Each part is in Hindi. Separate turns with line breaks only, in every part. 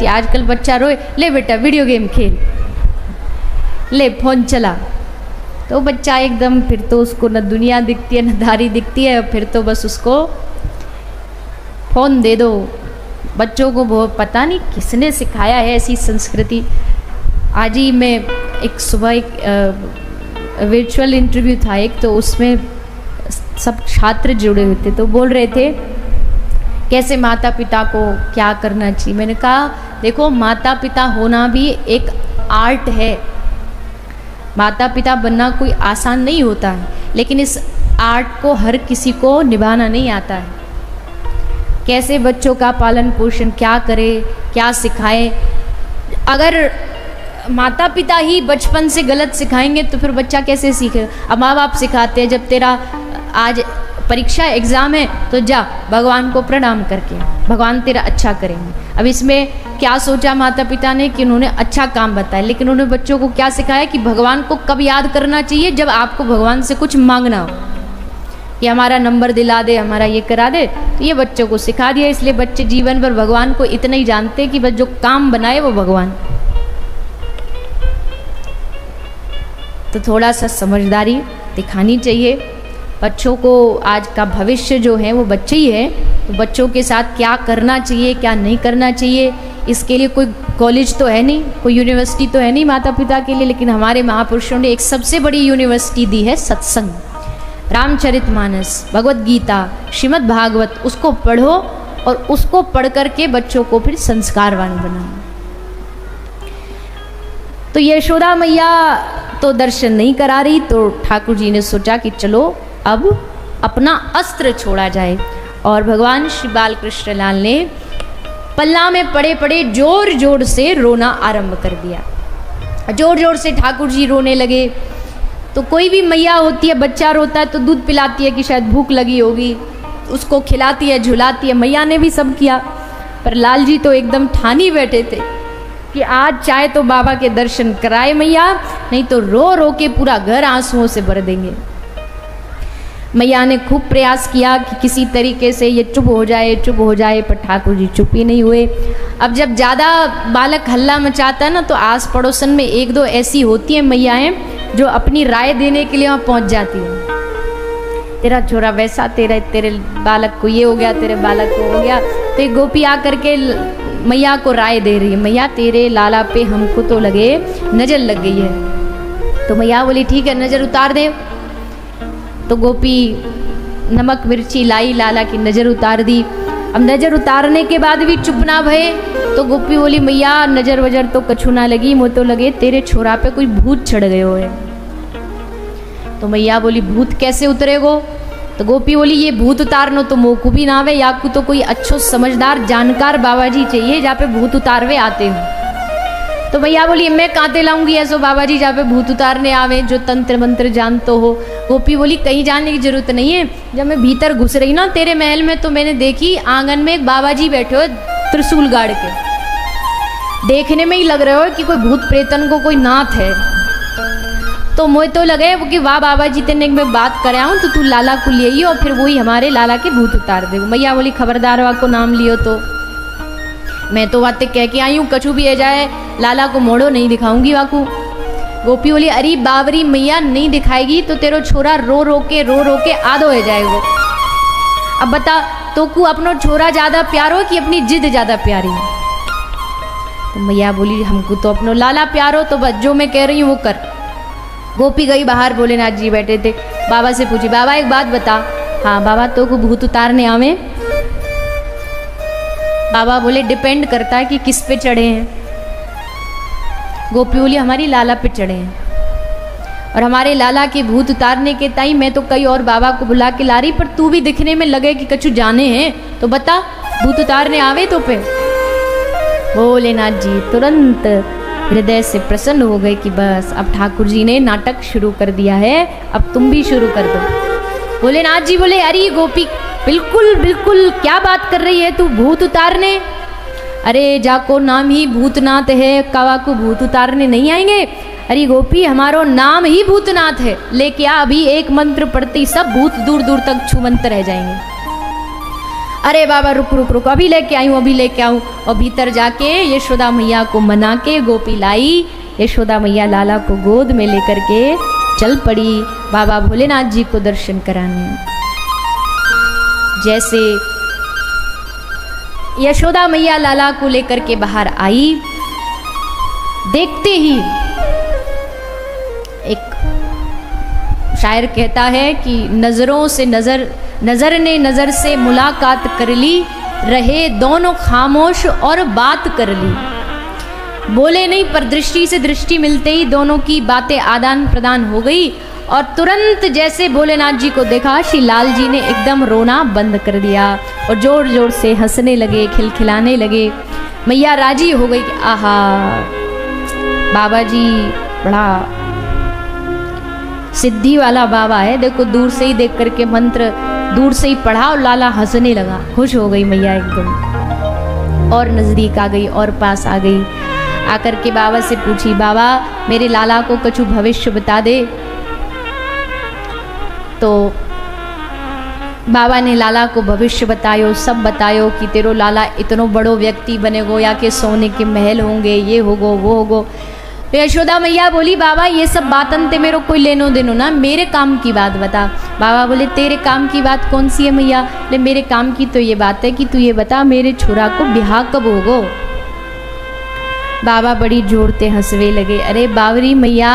जाती है। आजकल बच्चा रोए, ले बेटा वीडियो गेम खेल, ले फ़ोन चला, तो बच्चा एकदम, फिर तो उसको न दुनिया दिखती है न धारी दिखती है, फिर तो बस उसको फ़ोन दे दो। बच्चों को बहुत पता नहीं किसने सिखाया है ऐसी संस्कृति। आज ही मैं एक सुबह एक वर्चुअल इंटरव्यू था एक, तो उसमें सब छात्र जुड़े हुए थे, तो बोल रहे थे कैसे माता पिता को क्या करना चाहिए। मैंने कहा देखो, माता पिता होना भी एक आर्ट है। माता पिता बनना कोई आसान नहीं होता है, लेकिन इस आर्ट को हर किसी को निभाना नहीं आता है। कैसे बच्चों का पालन पोषण क्या करे, क्या सिखाए। अगर माता पिता ही बचपन से गलत सिखाएंगे तो फिर बच्चा कैसे सीखे। अब माँ बाप सिखाते हैं, जब तेरा आज परीक्षा एग्ज़ाम है तो जा भगवान को प्रणाम करके, भगवान तेरा अच्छा करेंगे। अब इसमें क्या सोचा माता पिता ने कि उन्होंने अच्छा काम बताया, लेकिन उन्होंने बच्चों को क्या सिखाया कि भगवान को कब याद करना चाहिए, जब आपको भगवान से कुछ मांगना हो, कि हमारा नंबर दिला दे, हमारा ये करा दे। तो ये बच्चों को सिखा दिया। इसलिए बच्चे जीवन भर भगवान को इतना ही जानते हैं कि बस जो काम बनाए वो भगवान। तो थोड़ा सा समझदारी दिखानी चाहिए बच्चों को। आज का भविष्य जो है वो बच्चे ही है, तो बच्चों के साथ क्या करना चाहिए क्या नहीं करना चाहिए, इसके लिए कोई कॉलेज तो है नहीं, कोई यूनिवर्सिटी तो है नहीं माता पिता के लिए, लेकिन हमारे महापुरुषों ने एक सबसे बड़ी यूनिवर्सिटी दी है, सत्संग। रामचरितमानस, भगवत गीता, श्रीमद् भागवत, उसको पढ़ो और उसको पढ़ करके बच्चों को फिर संस्कारवान बनाओ। तो यशोदा मैया तो दर्शन नहीं करा रही, तो ठाकुर जी ने सोचा कि चलो अब अपना अस्त्र छोड़ा जाए। और भगवान श्री बाल कृष्ण लाल ने पल्ला में पड़े पड़े जोर जोर से रोना आरंभ कर दिया। जोर जोर से ठाकुर जी रोने लगे। तो कोई भी मैया होती है, बच्चा रोता है तो दूध पिलाती है कि शायद भूख लगी होगी, उसको खिलाती है, झुलाती है। मैया ने भी सब किया, पर लाल जी तो एकदम ठानी बैठे थे कि आज चाहे तो बाबा के दर्शन कराए मैया, नहीं तो रो रो के पूरा घर आंसुओं से भर देंगे। मैया ने खूब प्रयास किया कि किसी तरीके से ये चुप हो जाए, पर ठाकुर जी चुप ही नहीं हुए। अब जब ज़्यादा बालक हल्ला मचाता है ना, तो आस पड़ोसन में एक दो ऐसी होती हैं मैयाएँ जो अपनी राय देने के लिए वहाँ पहुँच जाती हैं। तेरा छोरा वैसा, तेरे बालक को ये हो गया, तेरे बालक को हो गया। तो एक गोपी आकर के मैया को राय दे रही है, मैया तेरे लाला पे हमको तो लगे नज़र लग गई है। तो मैया बोली ठीक है, नज़र उतार दे। तो गोपी नमक मिर्ची लाई, लाला की नज़र उतार दी। अब नज़र उतारने के बाद भी चुप ना भये, तो गोपी बोली मैया नज़र वजर तो कछु ना लगी, मुँह तो लगे तेरे छोरा पे कोई भूत चढ़ गयो है। तो मैया बोली भूत कैसे उतरेगो। तो गोपी बोली ये भूत उतारनो तो मोकू भी ना आवे, या को तो कोई अच्छो समझदार जानकार बाबा जी चाहिए जहाँ पे भूत उतारवे आते हो। तो भैया बोली मैं काते लाऊंगी ऐसो बाबा जी जहाँ पे भूत उतारने आवे, जो तंत्र मंत्र जानते हो। गोपी बोली कहीं जाने की जरूरत नहीं है। जब मैं भीतर घुस रही ना तेरे महल में, तो मैंने देखी आंगन में एक बाबा जी बैठे हो त्रिशूल गाड़ के। देखने में ही लग रहे हो कि कोई भूत प्रेतन को कोई नाथ है। तो मुझे तो लगे कि वाह बाबा जी तेने मैं बात कर आऊँ, तो तू लाला को ले आई और फिर वही हमारे लाला के भूत उतार दे। मैया बोली खबरदार वा को नाम लियो, तो मैं तो बातें कह के आई हूँ, कछु भी आ जाए लाला को मोड़ो नहीं दिखाऊंगी वाकू। गोपी बोली अरे बावरी मैया नहीं दिखाएगी तो तेरो छोरा रो रो के आधो हो जाएगा। अब बता तो को अपनो छोरा ज़्यादा प्यारो कि अपनी जिद ज़्यादा प्यारी है। तो मैया बोली हमको तो अपनो लाला प्यारो, तो बस जो मैं कह रही हूँ वो कर। गोपी गई बाहर, भोलेनाथ जी बैठे थे, बाबा से पूछी बाबा एक बात बता। हाँ बाबा तो को भूत उतारने आवे। बाबा बोले डिपेंड करता है कि किस पे चढ़े हैं। गोपी बोली हमारी लाला पे चढ़े हैं, और हमारे लाला के भूत उतारने के टाइम मैं तो कई और बाबा को बुला के ला रही, पर तू भी दिखने में लगे कि कछु जाने हैं, तो बता भूत उतारने आवे तो पे। भोलेनाथ जी तुरंत हृदय से प्रसन्न हो गए कि बस अब ठाकुर जी ने नाटक शुरू कर दिया है, अब तुम भी शुरू कर दो। भोलेनाथ जी बोले अरे गोपी बिल्कुल बिल्कुल क्या बात कर रही है तू, भूत उतारने? अरे जाको नाम ही भूतनाथ है, कावा को भूत उतारने नहीं आएंगे। अरे गोपी हमारो नाम ही भूतनाथ है, लेके आ अभी एक मंत्र पढ़ते ही सब भूत दूर दूर तक छूमंत रह जाएंगे। अरे बाबा रुक रुक रुक, अभी लेके आई हूँ, अभी लेके आऊँ। और भीतर जाके यशोदा मैया को मना के गोपी लाई। यशोदा मैया लाला को गोद में लेकर के चल पड़ी बाबा भोलेनाथ जी को दर्शन कराने। जैसे यशोदा मैया लाला को लेकर के बाहर आई, देखते ही एक शायर कहता है कि नजरों से नजर ने नजर से मुलाकात कर ली, रहे दोनों खामोश और बात कर ली। बोले नहीं पर दृष्टि से दृष्टि मिलते ही दोनों की बातें आदान प्रदान हो गई। और तुरंत जैसे भोलेनाथ जी को देखा, श्री लाल जी ने एकदम रोना बंद कर दिया और जोर जोर से हंसने लगे, खिलखिलाने लगे। मैया राजी हो गई कि आहा बाबा जी बड़ा सिद्धि वाला बाबा है, देखो दूर से ही देख करके मंत्र दूर से ही पढ़ा और लाला हंसने लगा। खुश हो गई मैया एकदम, और नजदीक आ गई और पास आ गई। आकर के बाबा से पूछी, बाबा मेरे लाला को कछु भविष्य बता दे। तो बाबा ने लाला को भविष्य बतायो, सब बतायो कि तेरो लाला इतनो बड़ो व्यक्ति बनेगो, या के सोने के महल होंगे, ये होगो वो होगो। तो यशोदा मैया बोली, बाबा ये सब बातन ते मेरे कोई लेनो देनो ना, मेरे काम की बात बता। बाबा बोले, तेरे काम की बात कौन सी है मैया? ले मेरे काम की तो ये बात है कि तू ये बता मेरे छोरा को ब्याह कब होगो। बाबा बड़ी जोरते हंसवे लगे। अरे बावरी मैया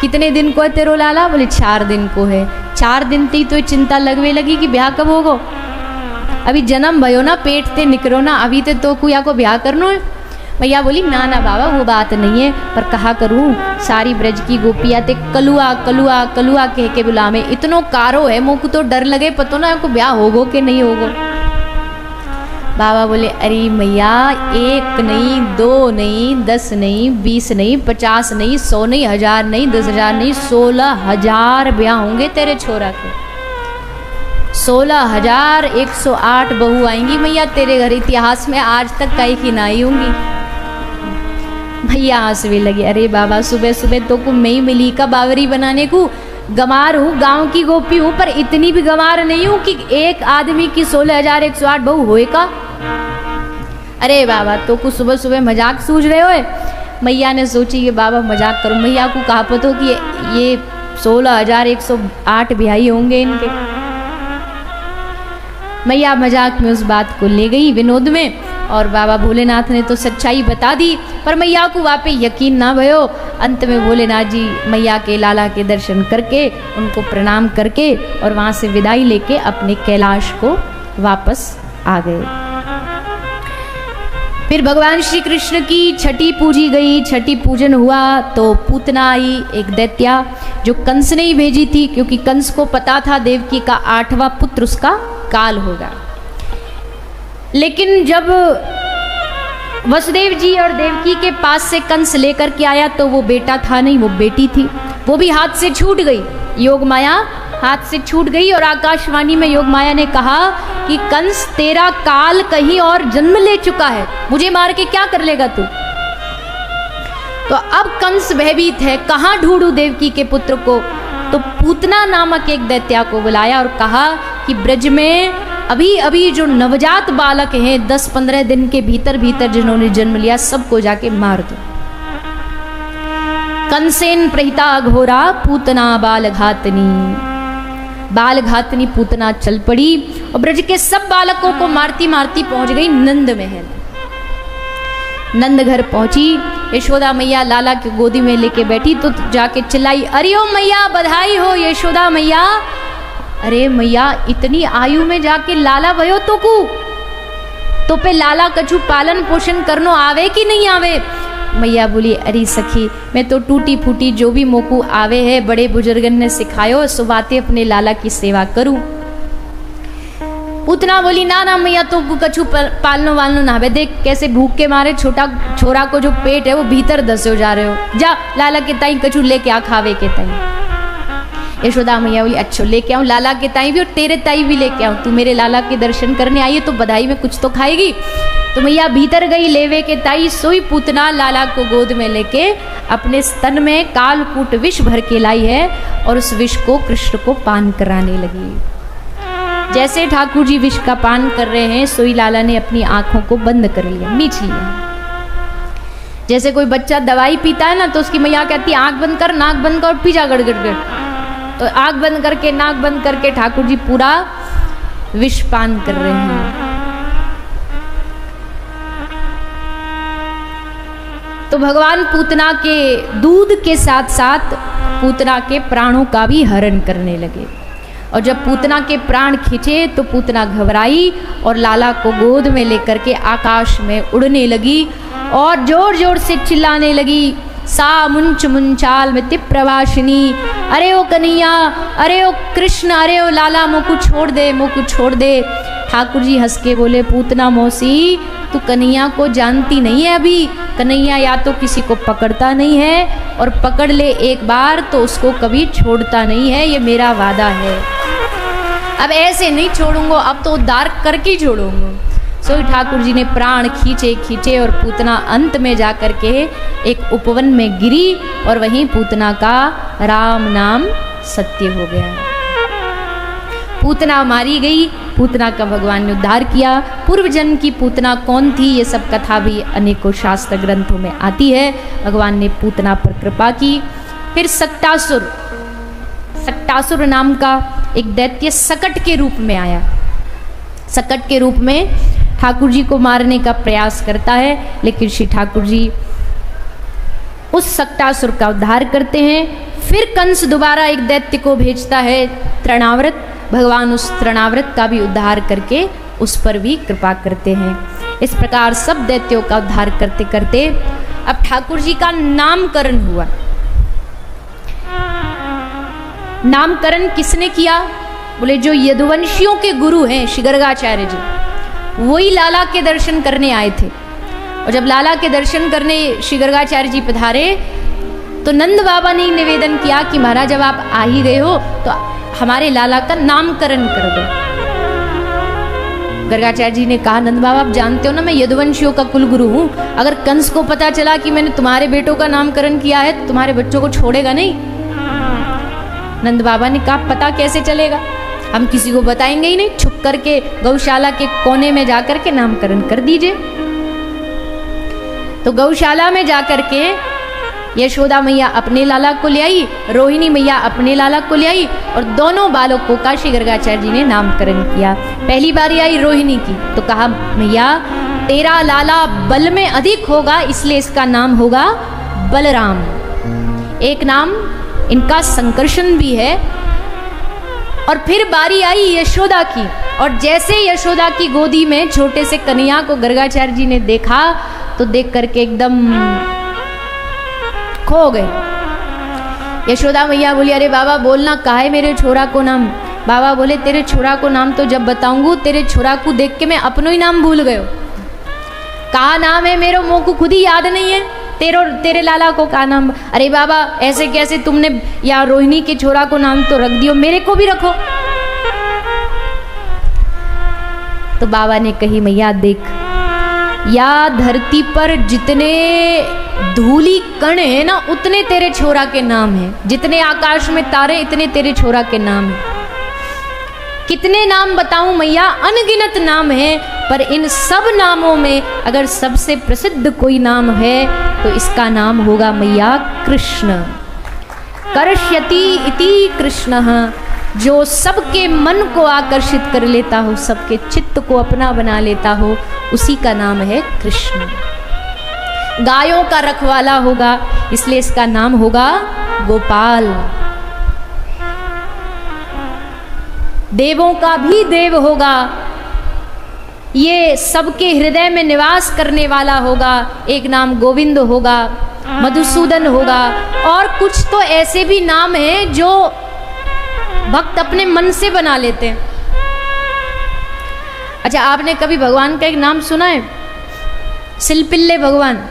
कितने दिन को है तेरो लाला? बोले 4 दिन को है। 4 दिन ती तो चिंता लगवे लगी कि ब्याह कब होगो? अभी जन्म भयो ना, पेट ते निकलो ना, अभी ते तो कुया को ब्याह करनो है। मैया बोली, ना ना बाबा वो बात नहीं है, पर कहा करूं सारी ब्रज की गोपियां ते कलुआ कलुआ कलुआ कह के बुलावे, इतनो कारो है मोह को तो डर लगे, पतो ना को ब्याह होगो कि नहीं होगो। बाबा बोले, अरे मैया 1 नहीं 2 नहीं 10 नहीं 20 नहीं 50 नहीं 100 नहीं 1000 नहीं 10,000 नहीं 16,000 ब्याह होंगे तेरे छोरा के। 16,108 बहू आएंगी मैया तेरे घर, इतिहास में आज तक कहीं की ना आई होंगी। भैया हंसवे लगे। अरे बाबा सुबह सुबह तो को मैं ही मिली का बावरी बनाने को, गंवार हूँ, गांव की गोपी हूँ, पर इतनी भी गंवार नहीं हूँ कि एक आदमी की 16,108 बहू होए का। अरे बाबा तो को सुबह सुबह मजाक सूझ रहे हो। मैया ने सोची कि बाबा मजाक करो। मैया को कहा पतो कि ये 16,108 ब्याही होंगे इनके। मैया मजाक में उस बात को ले गई विनोद में, और बाबा भोलेनाथ ने तो सच्चाई बता दी, पर मैया को वहाँ पे यकीन ना भयो। अंत में भोलेनाथ जी मैया के लाला के दर्शन करके उनको प्रणाम करके और वहाँ से विदाई लेके अपने कैलाश को वापस आ गए। फिर भगवान श्री कृष्ण की छठी पूजी गई। छठी पूजन हुआ तो पूतना आई, एक दैत्या जो कंस ने ही भेजी थी, क्योंकि कंस को पता था देवकी का 8वां पुत्र उसका काल होगा। लेकिन जब वसुदेव जी और देवकी के पास से कंस लेकर के आया तो वो बेटा था नहीं, वो बेटी थी। वो भी हाथ से छूट गई, योग माया हाथ से छूट गई। और आकाशवाणी में योग माया ने कहा कि कंस तेरा काल कहीं और जन्म ले चुका है, मुझे मार के क्या कर लेगा तू। तो अब कंस भयभीत है, कहाँ ढूंढूं देवकी के पुत्र को। तो पूतना नामक एक दैत्या को बुलाया और कहा कि ब्रज में अभी अभी जो नवजात बालक हैं 10-15 दिन के भीतर भीतर जिन्होंने जन्म लिया, सबको जाके मार दो। कंसेन प्रहिता घोरा पूतना बाल घातनी। बाल घातनी पूतना चल पड़ी और ब्रज के सब बालकों को मारती मारती पहुंच गई नंद महल। नंद घर पहुंची, यशोदा मैया लाला की गोदी में लेके बैठी तो जाके चिल्लाई, अरे ओ मैया बधाई हो यशोदा मैया। अरे मैया इतनी आयु में जाके लाला भयो तो पे लाला कछु पालन पोषण करनो आवे कि नहीं आवे। मैया बोली, अरे सखी मैं तो टूटी फूटी जो भी मोकू आवे है बड़े बुजुर्गन ने सिखायो, सो बातें अपने लाला की सेवा करूं। उतना बोली, ना ना मैया तो कछु पालनो वालनो ना आवे, देख कैसे भूख के मारे छोटा छोरा को जो पेट है वो भीतर दसे जा रहे हो, जा लाला के ताई कछु लेके आ खावे के ताई। यशोदा मैया बोली, अच्छा लेके आऊँ लाला के ताई भी और तेरे ताई भी लेके आऊँ, तू मेरे लाला के दर्शन करने आई है तो बधाई में कुछ तो खाएगी। तो मैया भीतर गई लेवे के ताई, सोई पूतना लाला को गोद में लेके अपने स्तन में कालकूट विष भर के लाई है और उस विष को कृष्ण को पान कराने लगी। जैसे ठाकुर जी विष का पान कर रहे हैं, सोई लाला ने अपनी आंखों को बंद कर लिया, मीच लिया। जैसे कोई बच्चा दवाई पीता है ना, तो उसकी मैया कहती है आंख बंद कर, नाक बंद कर, पी जा गड़गड़। तो आंख बंद करके, नाक बंद करके ठाकुर जी पूरा विष पान कर रहे हैं। तो भगवान पूतना के दूध के साथ साथ पूतना के प्राणों का भी हरण करने लगे। और जब पूतना के प्राण खींचे तो पूतना घबराई और लाला को गोद में लेकर के आकाश में उड़ने लगी और जोर जोर से चिल्लाने लगी, सा मुंच मुंचाल में प्रवासिनी, अरे ओ कन्हैया, अरे ओ कृष्ण, अरे ओ लाला, मोको छोड़ दे, मोको छोड़ दे। ठाकुर जी हंस के बोले, पूतना मौसी, तू कन्हैया को जानती नहीं है अभी। कन्हैया या तो किसी को पकड़ता नहीं है, और पकड़ ले एक बार तो उसको कभी छोड़ता नहीं है, ये मेरा वादा है। अब ऐसे नहीं छोड़ूंगा, अब तो उद्धार करके छोड़ूंगा। सो ठाकुर जी ने प्राण खींचे खींचे और पूतना अंत में जाकर के एक उपवन में गिरी और वहीं पूतना का राम नाम सत्य हो गया। पूतना मारी गई, पूतना का भगवान ने उद्धार किया। पूर्व जन्म की पूतना कौन थी, ये सब कथा भी अनेकों शास्त्र ग्रंथों में आती है। भगवान ने पूतना पर कृपा की। फिर सक्टासुर, सक्टासुर नाम का एक दैत्य सकट के रूप में आया। सकट के रूप में ठाकुर जी को मारने का प्रयास करता है, लेकिन श्री ठाकुर जी उस सक्टासुर का उद्धार करते हैं। फिर कंस दोबारा एक दैत्य को भेजता है, तृणाव्रत। भगवान उस तृणाव्रत का भी उद्धार करके उस पर भी कृपा करते हैं। इस प्रकार सब दैत्यों का उद्धार करते करते अब ठाकुर जी का नामकरण हुआ। नामकरण किसने किया? बोले जो यदुवंशियों के गुरु हैं श्री गर्गाचार्य जी, वही लाला के दर्शन करने आए थे। और जब लाला के दर्शन करने श्री गर्गाचार्य जी पधारे तो नंद बाबा ने निवेदन किया कि महाराज जब आप आ ही गए हो तो हमारे लाला का नामकरण कर दो। गर्गाचार्य जी ने कहा, नंद बाबा आप जानते हो ना मैं यदुवंशियों का कुल गुरु हूं। अगर कंस को पता चला कि मैंने तुम्हारे बेटों का नामकरण किया है तो तुम्हारे बच्चों को छोड़ेगा नहीं। नंद बाबा ने कहा, पता कैसे चलेगा, हम किसी को बताएंगे ही नहीं, छुप करके गौशाला के कोने में जाकर के नामकरण कर दीजिए। तो गौशाला में जाकर के यशोदा मैया अपने लाला को ले आई, रोहिणी मैया अपने लाला को ले आई और दोनों बालकों का श्री गर्गाचार्य जी ने नामकरण किया। पहली बारी आई रोहिणी की तो कहा, मैया तेरा लाला बल में अधिक होगा इसलिए इसका नाम होगा बलराम। एक नाम इनका संकर्षण भी है। और फिर बारी आई यशोदा की, और जैसे यशोदा की गोदी में छोटे से कन्हैया को गर्गाचार्य जी ने देखा तो देख करके एकदम खो गए। यशोदा मैया बोली, अरे बाबा बोलना काहे मेरे छोरा को नाम। बाबा बोले, तेरे छोरा को नाम तो जब बताऊंगू, तेरे छोरा को देख के मैं अपनो ही नाम भूल गयो। कहा नाम है मेरे मुंह को खुद ही याद नहीं है, तेरे लाला को का नाम। अरे बाबा ऐसे कैसे, तुमने या रोहिणी के छोरा को नाम तो रख दियो, मेरे को भी रखो। तो बाबा ने कही, मैया देख, या धरती पर जितने धूली कण है ना उतने तेरे छोरा के नाम है, जितने आकाश में तारे इतने तेरे छोरा के नाम है। कितने नाम बताऊं मैया, अनगिनत नाम है, पर इन सब नामों में अगर सबसे प्रसिद्ध कोई नाम है तो इसका नाम होगा मैया कृष्ण। कर्ष्यति इति कृष्णः, जो सबके मन को आकर्षित कर लेता हो, सबके चित्त को अपना बना लेता हो, उसी का नाम है कृष्ण। गायों का रखवाला होगा इसलिए इसका नाम होगा गोपाल। देवों का भी देव होगा, ये सबके हृदय में निवास करने वाला होगा, एक नाम गोविंद होगा, मधुसूदन होगा, और कुछ तो ऐसे भी नाम हैं जो भक्त अपने मन से बना लेते हैं। अच्छा, आपने कभी भगवान का एक नाम सुना है? सिलपिल्ले भगवान।